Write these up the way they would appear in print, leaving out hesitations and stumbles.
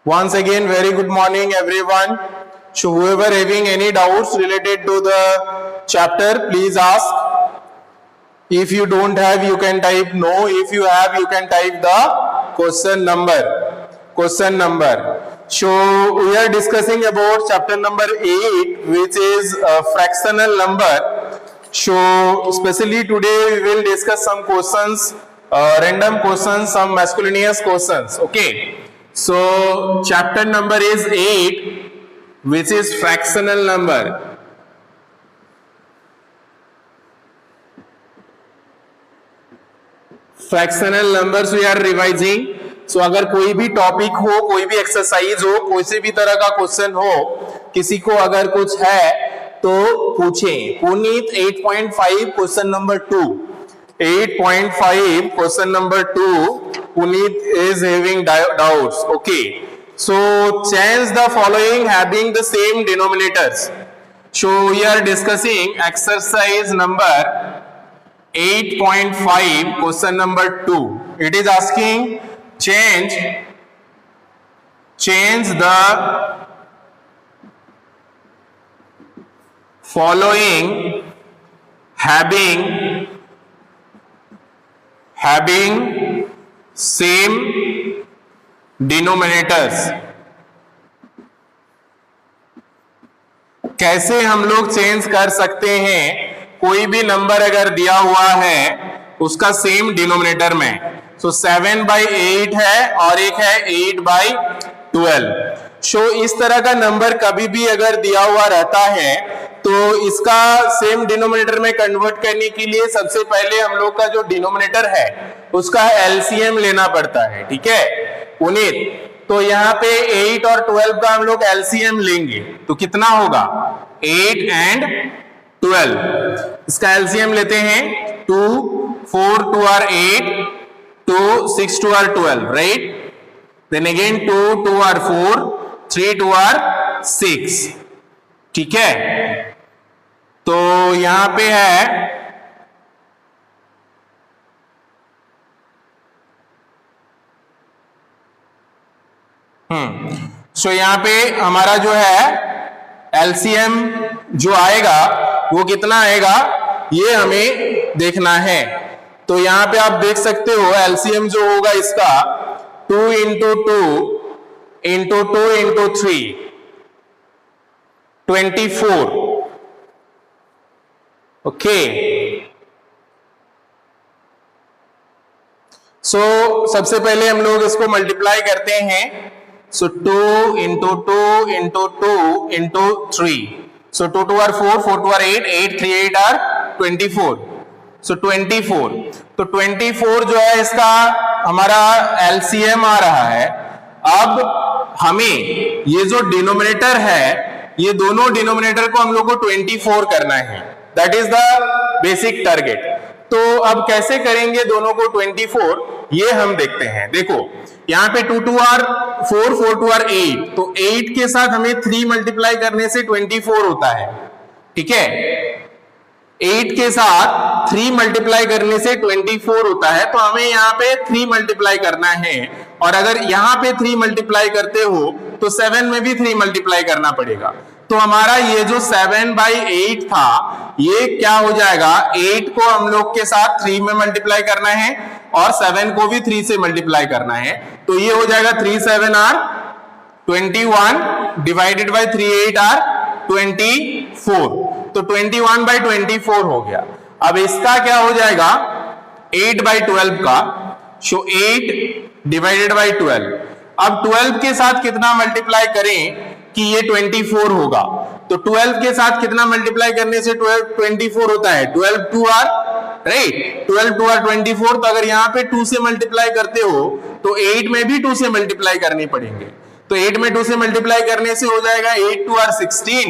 Once again, very good morning, everyone. So, whoever having any doubts related to the chapter, please ask. If you don't have, you can type no. If you have, you can type the question number. Question number. So, we are discussing about chapter number 8, which is fractional number. So, especially today, we will discuss some questions, random questions, some miscellaneous questions. Okay. So, chapter number is 8, which is fractional number. Fractional numbers we are revising. So अगर कोई भी topic हो, कोई भी exercise हो, कोई से भी तरह का क्वेश्चन हो, किसी को अगर कुछ है तो पूछें. Puneet 8.5 question number 2. 8.5 question number 2. Puneet is having doubts. Okay. So change the following having the same denominators. So we are discussing exercise number 8.5 question number 2. It is asking change the following having same denominators. कैसे हम लोग change कर सकते हैं? कोई भी number अगर दिया हुआ है उसका सेम डिनोमिनेटर में. सो 7/8 है और एक है 8/12. सो इस तरह का नंबर कभी भी अगर दिया हुआ रहता है तो इसका सेम डिनोमिनेटर में कन्वर्ट करने के लिए सबसे पहले हम लोग का जो डिनोमिनेटर है उसका एलसीएम लेना पड़ता है. ठीक है पुनीत. तो यहाँ पे 8 और 12 का हम लोग एलसीएम लेंगे तो कितना होगा? 8 and 12. इसका एलसीएम लेते हैं. 2 4 2 are 8, 2 6 2 are 12, right? Then again 2 2 are 4, 3 2 are 6. ठीक है. तो यहां पे है सो यहां पे हमारा जो है एलसीएम जो आएगा वो कितना आएगा ये हमें देखना है. तो यहां पे आप देख सकते हो एलसीएम जो होगा इसका 2 into 2 into 2 into 3 24. ओके. सो सबसे पहले हम लोग इसको मल्टीप्लाई करते हैं. सो 2 into 2 into 2 into 3. So 2 2 are 4, 4 2 are 8, 8 3 8 are 24. So 24. तो 24 जो है इसका हमारा एलसीएम आ रहा है. अब हमें ये जो डिनोमिनेटर है ये दोनों डिनोमिनेटर को हम लोग को 24 करना है. That is the basic target. तो अब कैसे करेंगे दोनों को 24 ये हम देखते हैं. देखो यहाँ पे 2 2 are 4, 4 2 are 8. तो 8 के साथ हमें 3 मल्टीप्लाई करने से 24 होता है. ठीक है. 8 के साथ 3 मल्टीप्लाई करने से 24 होता है. तो हमें यहाँ पे 3 मल्टीप्लाई करना है. और अगर यहाँ पे 3 मल्टीप्लाई करते हो तो 7 में भी 3 मल्टीप्लाई करना पड़ेगा. तो हमारा ये जो 7/8 था ये क्या हो जाएगा? 8 को हम लोग के साथ 3 में मल्टीप्लाई करना है और 7 को भी 3 से मल्टीप्लाई करना है. तो ये हो जाएगा 3 7 are 21 डिवाइडेड बाय 3 8 are 24. तो 21/24 हो गया. अब इसका क्या हो जाएगा? 8/12 का. सो 8 डिवाइडेड बाय 12. अब 12 के साथ कितना मल्टीप्लाई करें कि ये 24 होगा? तो 12 के साथ कितना मल्टीप्लाई करने से 24 होता है? 12 2 are, राइट? 12 2 are 24. तो अगर यहाँ पे 2 से मल्टीप्लाई करते हो तो 8 में भी 2 से मल्टीप्लाई करनी पड़ेंगे. तो 8 में 2 से मल्टीप्लाई करने से हो जाएगा 8 2 are 16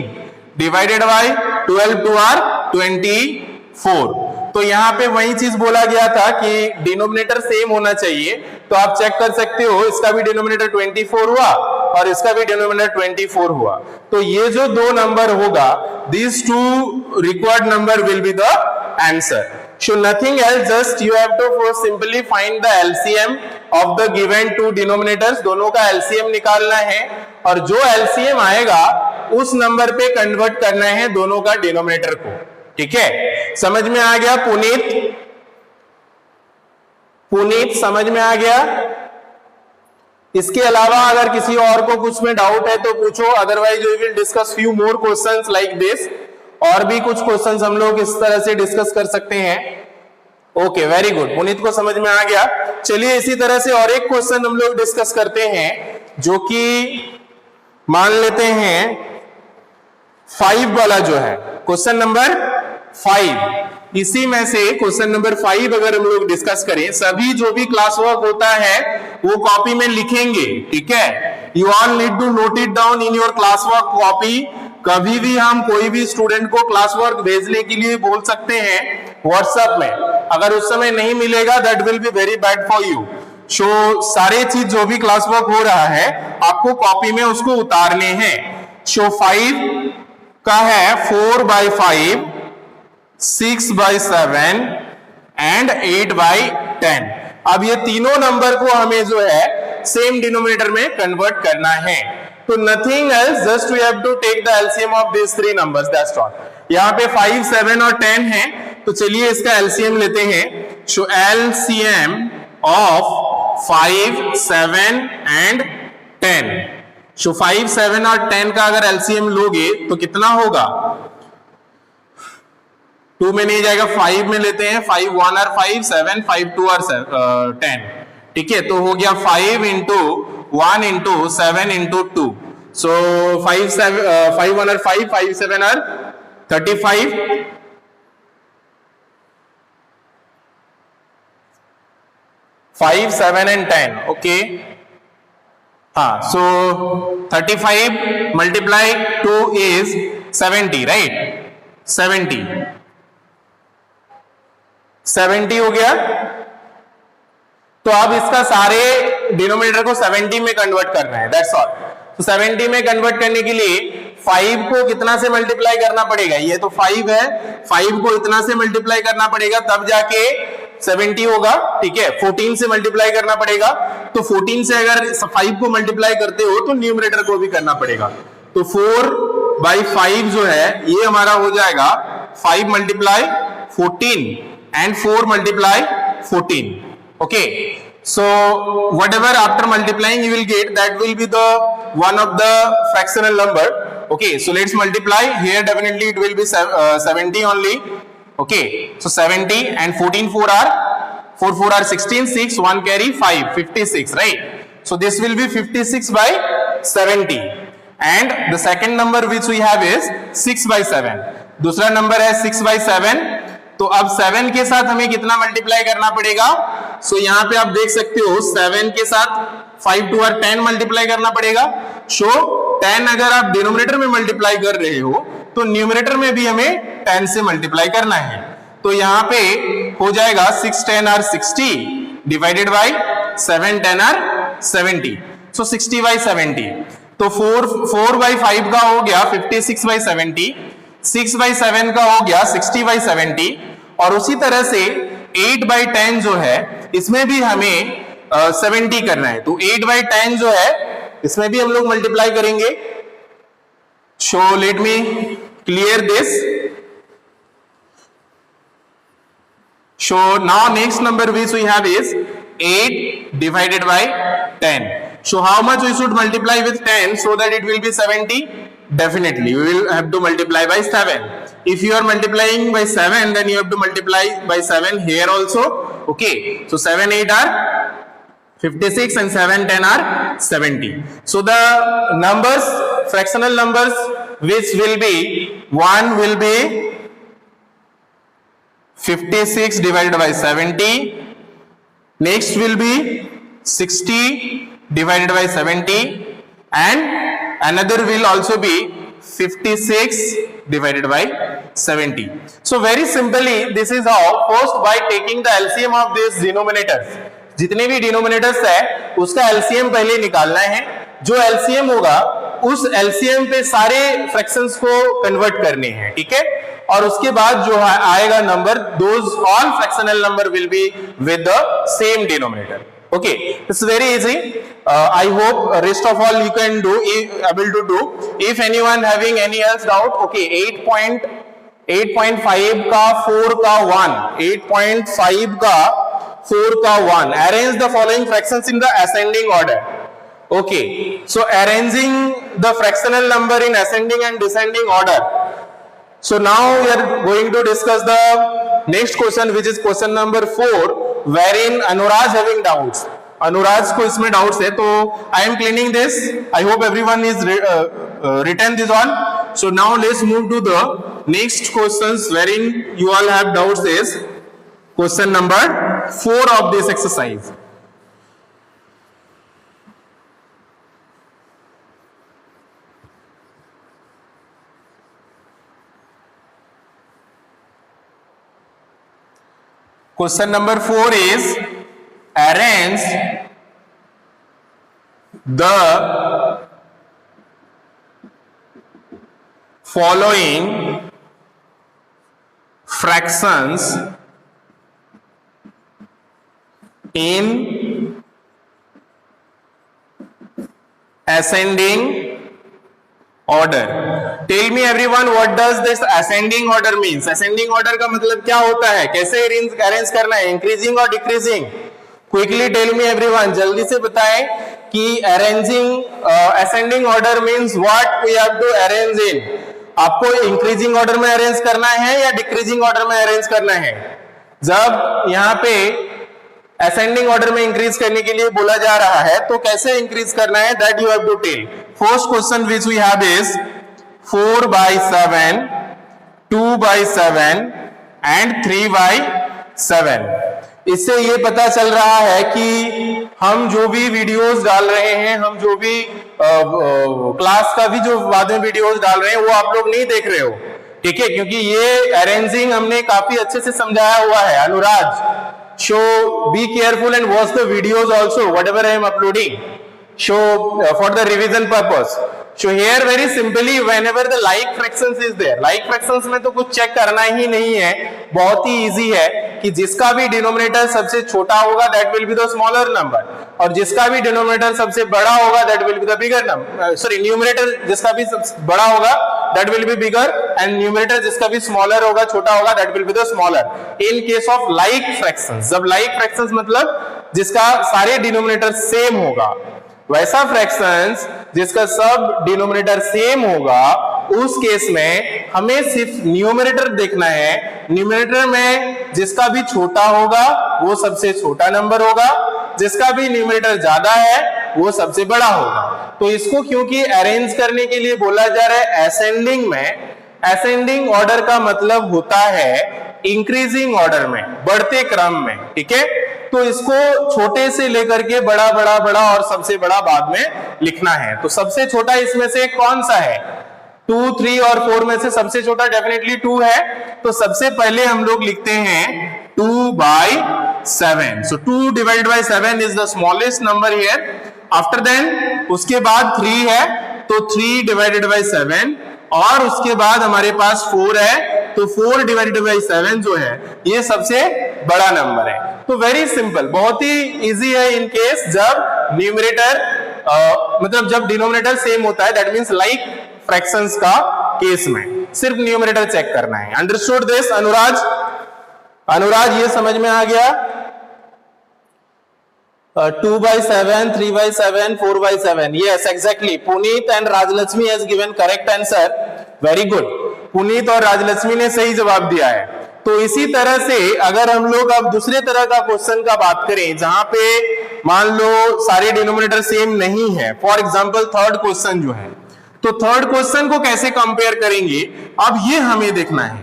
डिवाइडेड बाय 12 2 are 24. तो यहाँ पे वही चीज बोला गया था कि डिनोमिनेटर सेम होना चाहिए. तो आप चेक कर सकते हो इसका भी डिनोमिनेटर 24 हुआ और इसका भी डिनोमिनेटर 24 हुआ. तो ये जो दो नंबर होगा this two required number will be the answer. So nothing else, just you have to first simply find the LCM of the given two denominators. दोनों का LCM निकालना है और जो LCM आएगा उस नंबर पे कन्वर्ट करना है दोनों का डिनोमिनेटर को. ठीक है, समझ में आ गया पुनीत? पुनीत समझ में आ गया? इसके अलावा अगर किसी और को कुछ में डाउट है तो पूछो, otherwise we will discuss few more questions like this. और भी कुछ क्वेश्चंस हम लोग इस तरह से डिस्कस कर सकते हैं. ओके, वेरी गुड, पुनीत को समझ में आ गया. चलिए इसी तरह से और एक क्वेश्चन हम लोग डिस्कस करते हैं, जो कि मान लेते हैं 5 वाला जो है, क्वेश्चन नंबर 5. इसी में से क्वेश्चन नंबर 5 अगर हम लोग डिस्कस करें, सभी जो भी क्लास वर्क होता है वो कॉपी में लिखेंगे. ठीक है, you all need to note it down in your class work copy. कभी भी हम कोई भी स्टूडेंट को क्लास वर्क भेजने के लिए बोल सकते हैं व्हाट्सएप में, अगर उस समय नहीं मिलेगा that will be very bad for you. So सारे चीज जो भी क्लास वर्क हो रहा है आपको कॉपी में उसको उतारने हैं. सो 5 का है 4/5, 6/7 एंड 8/10. अब ये तीनों नंबर को हमें जो है सेम डिनोमिनेटर में कन्वर्ट करना है. तो nothing else, just we have to take the LCM of this 3 numbers, that's all. यहाँ पे 5, 7 और 10 है, तो चलिए इसका एलसीएम लेते हैं. सो एलसीएम ऑफ 5, 7 एंड 10. सो 5, 7 और 10 का अगर एलसीएम लोगे तो कितना होगा? 2 में नहीं जाएगा, 5 में लेते हैं. 5 1 और 5 7, 5 2 और 10. ठीक है, तो हो गया 5 इंटू 1 इंटू 7 इंटू 2. सो 5 1 और 5, 5 7 और 35. 5 7 and 10. ओके, हाँ. सो 35 मल्टीप्लाई 2 इज 70, राइट? 70 हो गया. तो अब इसका सारे डिनोमिनेटर को 70 में कन्वर्ट करना है, दैट्स ऑल. तो 70 में कन्वर्ट करने के लिए 5 को कितना से मल्टीप्लाई करना पड़ेगा? ये तो 5 है, 5 को इतना से मल्टीप्लाई करना पड़ेगा तब जाके 70 होगा. ठीक है, 14 से मल्टीप्लाई करना पड़ेगा. तो 14 से अगर 5 को मल्टीप्लाई करते हो तो न्यूमरेटर को भी करना पड़ेगा. तो 4/5 जो है ये हमारा हो जाएगा 5 multiply 14 and 4 multiply 14. Okay, so whatever after multiplying you will get, that will be the one of the fractional number. Okay, so let's multiply. Here definitely it will be 70 only. Okay, so 70 and 14 4 are 16, 6 1 carry 5, 56, right? So this will be 56/70. And the second number which we have is 6/7. दूसरा number है 6/7. तो अब 7 के साथ हमें कितना multiply करना पड़ेगा? सो यहाँ पे आप देख सकते हो 7 के साथ 5 2 और 10 मल्टीप्लाई करना पड़ेगा. सो 10 अगर आप डिनोमिनेटर में मल्टीप्लाई कर रहे हो तो न्यूमरेटर में भी हमें 10 से मल्टीप्लाई करना है. तो यहाँ पे हो जाएगा 6 10 और 60 डिवाइडेड बाई 7 10 और 70. सो 60/70. तो 4/5 का हो गया 56/70. 6/7 का हो गया 60/70. और उसी तरह से 8/10 जो है इसमें भी हमें 70 करना है. तो 8/10 जो है इसमें भी हम लोग मल्टीप्लाई करेंगे. So let me clear this. So now next number which we have is 8 divided by 10. So how much we should multiply with 10 so that it will be 70? Definitely we will have to multiply by 7. If you are multiplying by 7 then you have to multiply by 7 here also. Okay, so 7 8 are 56 and 7 10 are 70. So the numbers, fractional numbers which will be 1 will be 56 divided by 70. Next will be 60 divided by 70 and another will also be 56 divided by 70. So very simply this is how, first by taking the LCM of these denominators, जितने भी denominators है उसका LCM पहले निकालना है. जो LCM होगा उस एलसीएम पे सारे फ्रैक्शंस को कन्वर्ट करने हैं, ठीक है, और उसके बाद जो आएगा number, those all fractional number will be with the same denominator. Okay, it's very easy. I hope rest of all you can do, able to do. If anyone having any else doubt, okay, 8.5 का 4 का 1, 8.5 का 4 का 1. Arrange the following fractions in the ascending order. Okay, so arranging the fractional number in ascending and descending order. So now we are going to discuss the next question, which is question number 4, wherein Anuraj having doubts. Anuraj को इसमें doubts है, तो I am cleaning this. I hope everyone is written this on. So now let's move to the next questions wherein you all have doubts. Is question number 4 of this exercise. Question number 4 is arrange the following fractions in ascending order. Tell me everyone, what does this ascending order means? Ascending order का मतलब क्या होता है, कैसे arrange करना है, increasing और decreasing? Quickly tell me everyone, जल्दी से बताएं कि arranging ascending order means what we have to arrange in. आपको इंक्रीजिंग ऑर्डर में अरेंज करना है या डिक्रीजिंग ऑर्डर में अरेंज करना है? जब यहाँ पे असेंडिंग ऑर्डर में इंक्रीज करने के लिए बोला जा रहा है तो कैसे इंक्रीज करना है, that you have to tell. First question which we have is 4/7, 2/7 and 3/7. इससे ये पता चल रहा है कि हम जो भी वीडियोस डाल रहे हैं, हम जो भी क्लास का भी जो बाद में वीडियोस डाल रहे हैं वो आप लोग नहीं देख रहे हो, ठीक है, क्योंकि ये अरेंजिंग हमने काफी अच्छे से समझाया हुआ है. Anuraj, so be careful and watch the videos also, whatever I am uploading, so for the revision purpose. So here very simply, whenever the like fractions is there, like fractions में तो कुछ चेक करना ही नहीं है, बहुत ही इजी है कि जिसका भी डिनोमिनेटर सबसे छोटा होगा that will be the smaller number, और जिसका भी डिनोमिनेटर सबसे बड़ा होगा that will be the bigger number. Sorry, numerator जिसका भी बड़ा होगा that will be bigger and numerator जिसका भी स्मॉलर होगा, छोटा होगा, that will be the smaller. In case of like fractions, जब like fractions मतलब जिसका सारे डिनोमिनेटर सेम होगा, वैसा फ्रैक्शंस जिसका सब डिनोमिनेटर सेम होगा, उस केस में हमें सिर्फ न्यूमरेटर देखना है. न्यूमरेटर में जिसका भी छोटा होगा वो सबसे छोटा नंबर होगा, जिसका भी न्यूमरेटर ज्यादा है वो सबसे बड़ा होगा. तो इसको क्योंकि अरेंज करने के लिए बोला जा रहा है असेंडिंग में, असेंडिंग ऑर्डर का मतलब होता है इंक्रीजिंग ऑर्डर में, बढ़ते क्रम में, ठीक है. तो इसको छोटे से लेकर के बड़ा बड़ा बड़ा और सबसे बड़ा बाद में लिखना है. तो सबसे छोटा इसमें से कौन सा है? 2, 3 और 4 में से सबसे छोटा डेफिनेटली 2 है. तो सबसे पहले हम लोग लिखते हैं 2/7. So 2 divided by 7 is the smallest number here. After then उसके बाद 3 है, तो 3 divided by 7, और उसके बाद हमारे पास 4 है, तो 4 divided by 7 जो है ये सबसे बड़ा नंबर है. तो वेरी सिंपल, बहुत ही इजी है इन केस जब न्यूमरेटर मतलब जब डिनोमिनेटर सेम होता है, दैट मींस लाइक फ्रैक्शंस का केस में सिर्फ न्यूमरेटर चेक करना है. Understood this Anuraj? अनुराज ये समझ में आ गया? 2/7, 3/7, 4/7. Yes, exactly. Puneet and Rajlakshmi has given correct answer. Very good. Puneet और राजलक्ष्मी ने सही जवाब दिया है. तो इसी तरह से अगर हम लोग अब दूसरे तरह का क्वेश्चन का बात करें जहां पे मान लो सारे डिनोमिनेटर सेम नहीं है, फॉर एग्जांपल थर्ड क्वेश्चन जो है, तो थर्ड क्वेश्चन को कैसे कंपेयर करेंगे अब ये हमें देखना है,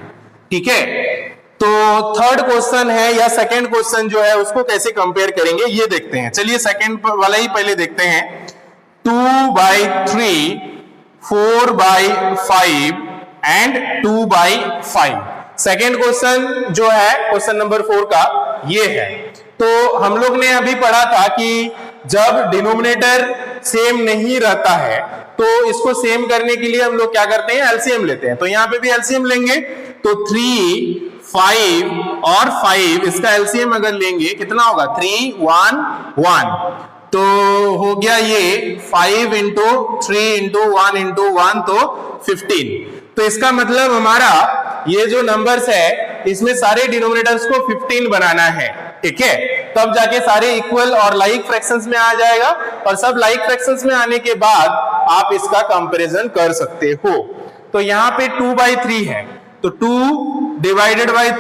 ठीक है. तो थर्ड क्वेश्चन है या सेकंड क्वेश्चन जो है उसको कैसे कंपेयर करेंगे ये देखते हैं. चलिए सेकंड वाला ही पहले देखते हैं. 2/3, 4/5 एंड 2/5. सेकेंड क्वेश्चन जो है क्वेश्चन नंबर 4 का ये है. तो हम लोग ने अभी पढ़ा था कि जब डिनोमिनेटर सेम नहीं रहता है तो इसको सेम करने के लिए हम लोग क्या करते हैं, एलसीएम लेते हैं। तो यहाँ पे भी एलसीएम लेंगे, तो 3, 5 और 5 इसका एलसीएम अगर लेंगे कितना होगा, 3, 1, 1, तो हो गया ये 5 इंटू 3 इंटू 1 इंटू 1 तो 15। तो इसका मतलब हमारा ये जो नंबर्स है इसमें सारे डिनोमिनेटर्स को 15 बनाना है, ठीक है, तब जाके सारे इक्वल और लाइक फ्रैक्शंस में आ जाएगा, और सब लाइक फ्रैक्शंस में आने के बाद आप इसका कंपैरिजन कर सकते हो। तो यहाँ पे 2/3 है, तो 2 डिवाइडेड बाई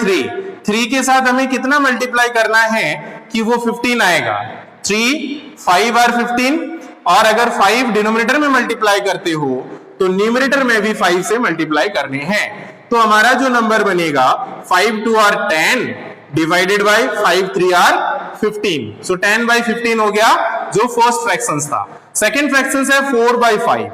3 के साथ हमें कितना मल्टीप्लाई करना है कि वो 15 आएगा, 3, 5 और 15, और अगर 5 डिनोमिनेटर में मल्टीप्लाई करते हो तो न्यूमरेटर में भी 5 से मल्टीप्लाई करने हैं। तो हमारा जो नंबर बनेगा 5 2 और 10 डिवाइडेड बाई 5 3 और 15, सो 10/15 हो गया जो फर्स्ट फ्रैक्शन था। सेकंड फ्रैक्शन है 4/5,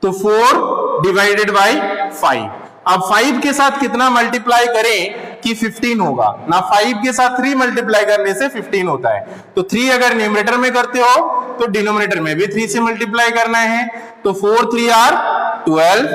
तो 4 डिवाइडेड बाई 5। अब 5 के साथ कितना मल्टीप्लाई करें कि 15 होगा ना, 5 के साथ 3 मल्टीप्लाई करने से 15 होता है, तो 3 अगर न्यूमरेटर में करते हो तो डिनोमिनेटर में भी 3 से मल्टीप्लाई करना है, तो 4 3 आर 12,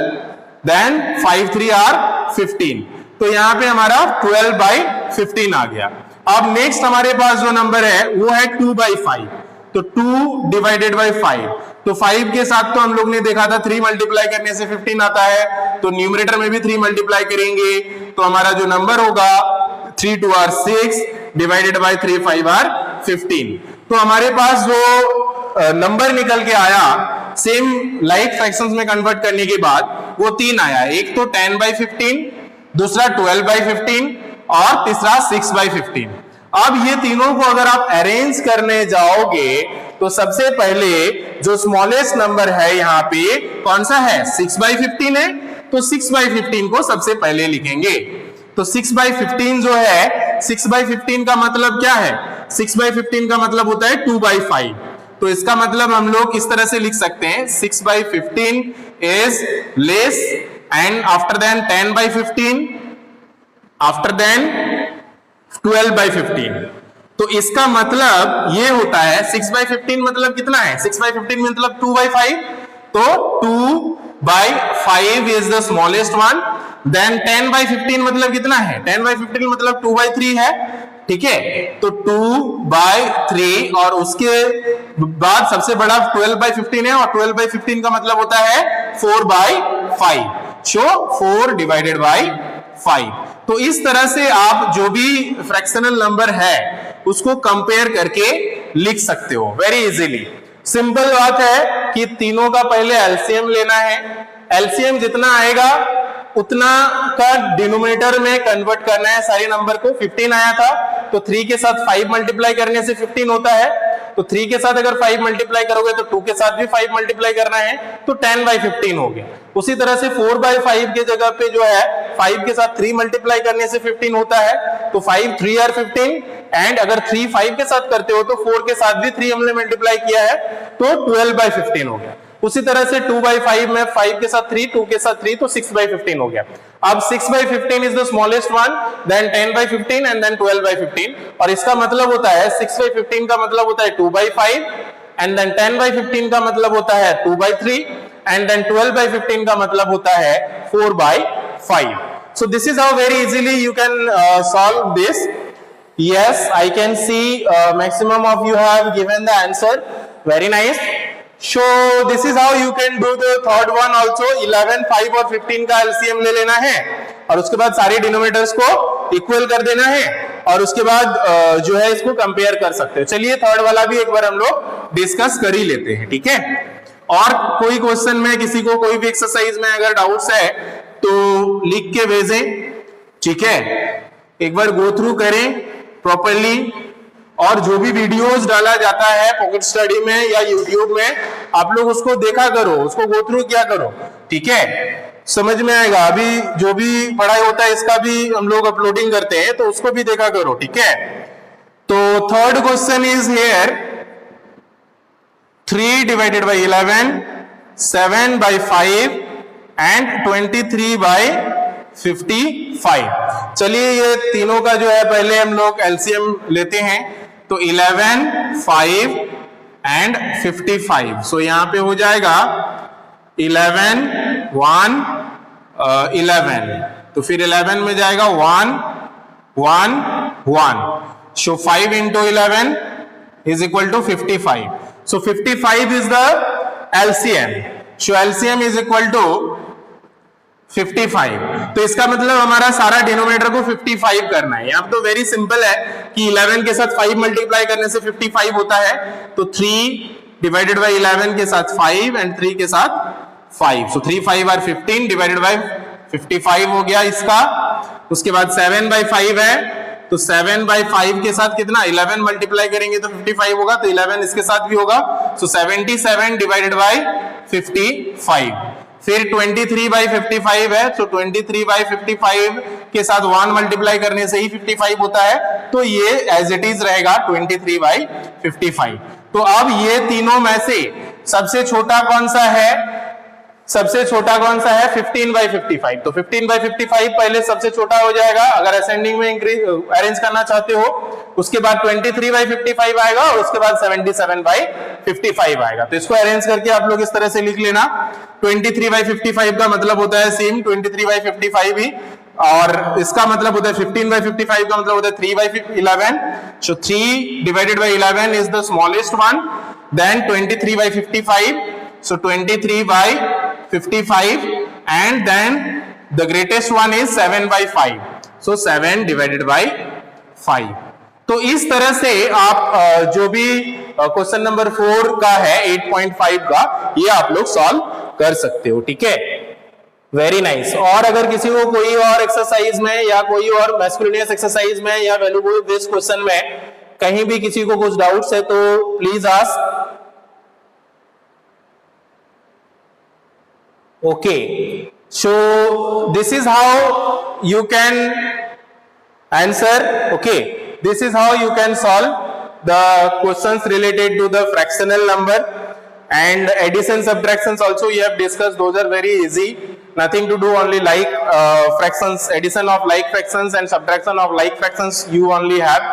देन 5 3 आर 15, तो यहां पे हमारा 12/15 आ गया। अब नेक्स्ट हमारे पास जो नंबर है वो है 2/5, तो 2 डिवाइडेड बाई 5, तो 5 के साथ तो हम लोग ने देखा था 3 मल्टीप्लाई करने से 15 आता है, तो न्यूमरेटर में भी 3 मल्टीप्लाई करेंगे, तो हमारा जो नंबर होगा 3 2 आर 6 डिवाइडेड बाई 3 5 आर 15। तो हमारे पास जो नंबर निकल के आया सेम लाइक फ्रैक्शंस में कन्वर्ट करने के बाद वो 3 आया, एक तो 10/15, दूसरा 12/15 और तीसरा 6/15। अब ये तीनों को अगर आप अरेंज करने जाओगे तो सबसे पहले जो स्मॉलेस्ट नंबर है यहाँ पे कौन सा है, 6/15 है, तो 6/15 को सबसे पहले लिखेंगे। तो 6/15 जो है, 6/15 का मतलब क्या है, 6/15 का मतलब होता है 2/5, तो इसका मतलब हम लोग इस तरह से लिख सकते हैं 6/15 is less and after then 10/15 after then 12/15। तो इसका मतलब ये होता है 6/15 मतलब कितना है, 6/15 मतलब 2/5, तो 2/5 is the smallest one, then 10/15 मतलब कितना है, 10/15 मतलब 2/3 है, ठीक है, तो 2/3 और उसके बाद सबसे बड़ा 12/15 है, और 12/15 का मतलब होता है 4/5, सो 4 डिवाइडेड बाई 5। तो इस तरह से आप जो भी फ्रैक्शनल नंबर है उसको कंपेयर करके लिख सकते हो वेरी इजीली। सिंपल बात है कि तीनों का पहले एलसीएम लेना है, एलसीएम जितना आएगा उतना का डिनोमिनेटर में कन्वर्ट करना है सारे नंबर को। 15 आया था तो 3 के साथ 5 मल्टीप्लाई करने से 15 होता है, तो 3 के साथ अगर 5 मल्टीप्लाई करोगे तो 2 के साथ भी 5 मल्टीप्लाई करना है, तो 10/15 हो गया। उसी तरह से 4/5 के जगह पे जो है 5 के साथ 3 मल्टीप्लाई करने से 15 होता है, तो 5 3 आर 15, एंड अगर 3 5 के साथ करते हो तो 4 के साथ भी 3 हमने मल्टीप्लाई किया है, तो 12/15 हो गया। उसी तरह से 2/5 में 5 के साथ 3, 2 के साथ 3, तो 6/15 हो गया। अब 6/15 is the smallest one, then 10/15 and then 12/15, और इसका मतलब होता है 6/15 का मतलब होता है 2/5, एंड देन 10/15 का मतलब होता है 2/3, एंड देन 12/15 का मतलब होता है 4/5। So this is how very easily you can solve this. Yes, I can see maximum of you have given the answer. Very nice. So this is how you can do the third one also. 11, 5 और 15 का LCM ले लेना है, और उसके बाद सारे denominators को इक्वल कर देना है, और उसके बाद जो है इसको कंपेयर कर सकते हो। चलिए थर्ड वाला भी एक बार हम लोग डिस्कस कर ही लेते हैं, ठीक है। और कोई क्वेश्चन में किसी को कोई भी एक्सरसाइज में अगर डाउट्स है तो लिख के भेजें, ठीक है, एक बार गो थ्रू करें प्रॉपरली, और जो भी वीडियोस डाला जाता है पॉकेट स्टडी में या यूट्यूब में आप लोग उसको देखा करो, उसको गो थ्रू किया करो, ठीक है, समझ में आएगा। अभी जो भी पढ़ाई होता है इसका भी हम लोग अपलोडिंग करते हैं, तो उसको भी देखा करो, ठीक है। तो third question is here 3 divided by 11, 7/5 and 23/55। चलिए ये तीनों का जो है पहले हम लोग एलसीएम लेते हैं। तो 11, 5 एंड 55। सो यहां पे हो जाएगा 11 1 11, तो फिर 11 में जाएगा 1 1 1। सो 5 into 11 is equal to 55. So 55 is the LCM. So LCM is equal to 55। तो इसका मतलब हमारा सारा डिनोमिनेटर को 55 करना है। यहाँ तो वेरी सिंपल है कि 11 के साथ 5 मल्टीप्लाई करने से 55 होता है, तो 3 डिवाइडेड बाई 11 के साथ 5 एंड 3 के साथ 5, सो 3 5 आर 15 डिवाइडेड बाई 55 हो गया इसका। उसके बाद 7 बाई 5 है, तो 7 बाई 5 के साथ कितना 11 मल्टीप्लाई करेंगे तो 55 होगा, तो 11 इसके साथ भी होगा, सो 77 डिवाइडेड बाई 55। फिर 23 बाई 55 है, तो 23 बाई 55 के साथ 1 मल्टीप्लाई करने से ही 55 होता है, तो ये एज इट इज रहेगा 23 बाई 55। तो अब ये तीनों में से सबसे छोटा कौन सा है? सबसे छोटा कौन सा है? 15 बाई 55। तो 15 बाई 55 पहले सबसे छोटा हो जाएगा अगर असेंडिंग में अरेंज करना चाहते हो। उसके बाद 23 बाई 55 आएगा और उसके बाद 77 बाई 55 आएगा। तो इसको अरेंज करके आप लोग इस तरह से लिख लेना। 23 बाई 55 का मतलब होता है सेम 23 बाई 55 ही, और इसका मतलब होता है 15 बाई 55 का मतलब होता है 3 by 11। So 3 divided by 11 is the smallest one, then 23 by 55, so 23 by 55 and then the greatest one is 7 by 5, so 7 divided by 5। तो इस तरह से आप जो भी क्वेश्चन नंबर 4 का है 8.5 का, ये आप लोग सॉल्व कर सकते हो, ठीक है। Very nice. और अगर किसी को कोई और एक्सरसाइज में या कोई और मैस्कुलिनियस एक्सरसाइज में या वैल्यूएबल बेस्ड क्वेश्चन में कहीं भी किसी को कुछ डाउट्स है तो please ask. Okay, so this is how you can answer. Okay, this is how you can solve the questions related to the fractional number, and addition subtractions also we have discussed. Those are very easy, nothing to do, only like fractions, addition of like fractions and subtraction of like fractions you only have।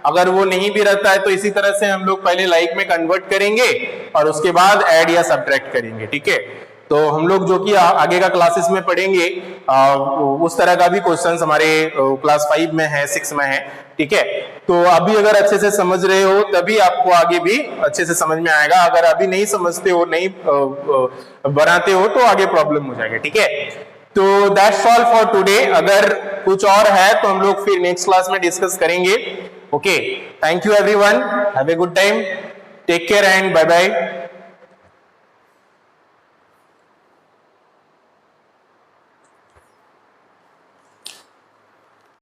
अगर वो नहीं भी रहता है तो इसी तरह से हम लोग पहले like में कन्वर्ट करेंगे और उसके बाद ऐड या सब्ट्रैक्ट करेंगे, ठीक है। तो हम लोग जो कि आगे का क्लासेस में पढ़ेंगे उस तरह का भी क्वेश्चंस हमारे क्लास 5 में है, 6 में है, ठीक है। तो अभी अगर अच्छे से समझ रहे हो तभी आपको आगे भी अच्छे से समझ में आएगा। अगर अभी नहीं समझते हो, नहीं बनाते हो तो आगे प्रॉब्लम हो जाएगा, ठीक है। तो दैट्स ऑल फॉर टुडे। अगर कुछ और है तो हम लोग फिर नेक्स्ट क्लास में डिस्कस करेंगे। Okay, thank you everyone, have a good time, take care and bye bye.